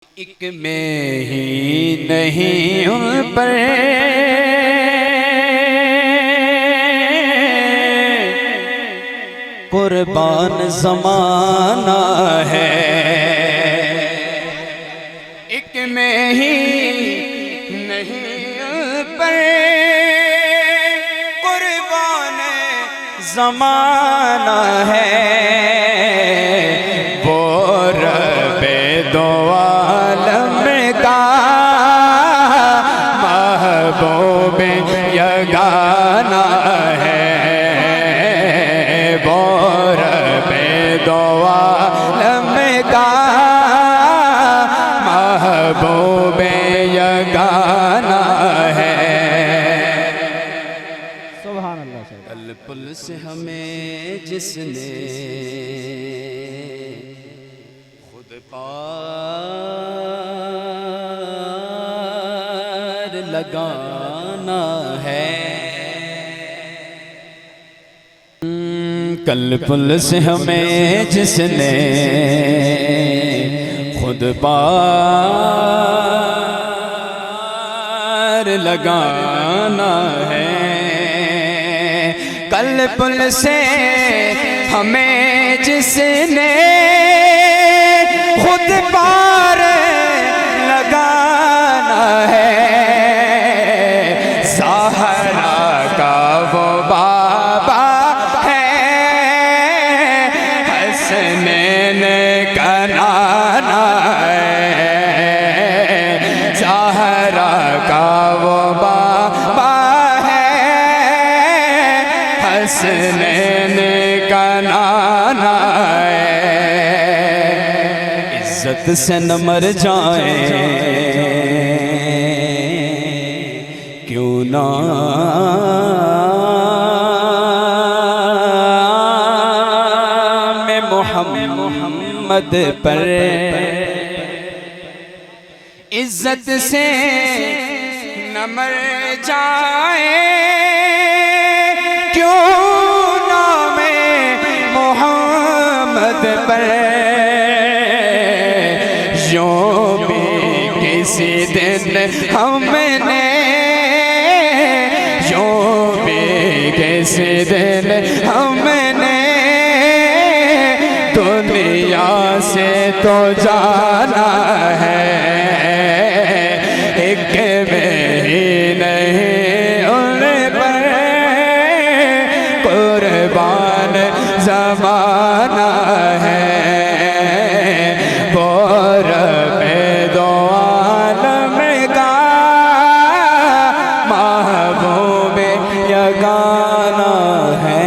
ایک میں ہی نہیں ان پر قربان زمانہ ہے، ایک میں ہی نہیں ان پر قربان زمانہ ہے، وہ رب دو عالم کا محبوب یگانہ ہے، وہ رب دو عالم کا محبوب یگانہ ہے۔ سبحان اللہ۔ الپل سے ہمیں جس نے خود پار لگانا ہے، کل پل سے ہمیں جس نے خود پار لگانا ہے، کل پل سے ہمیں جس نے خود پار لگانا ہے، زہرا کا وہ بابا ہے، حسنین کا نانا ہے، زہرا کا وہ بابا حسنین کا نانا ہے، عزت سے نہ مر جائیں کیوں نہ میں محمد پر، عزت سے نہ مر جائیں کیوں نام محمد پر، یوں بھی کسی دن ہم نے، یوں بھی کسی دن ہم نے دنیا سے تو جانا ہے، ایک میں ہی نہیں ان پر قربان زمانہ ہے، وہ رب دو عالم کا محبوب یگانہ ہے۔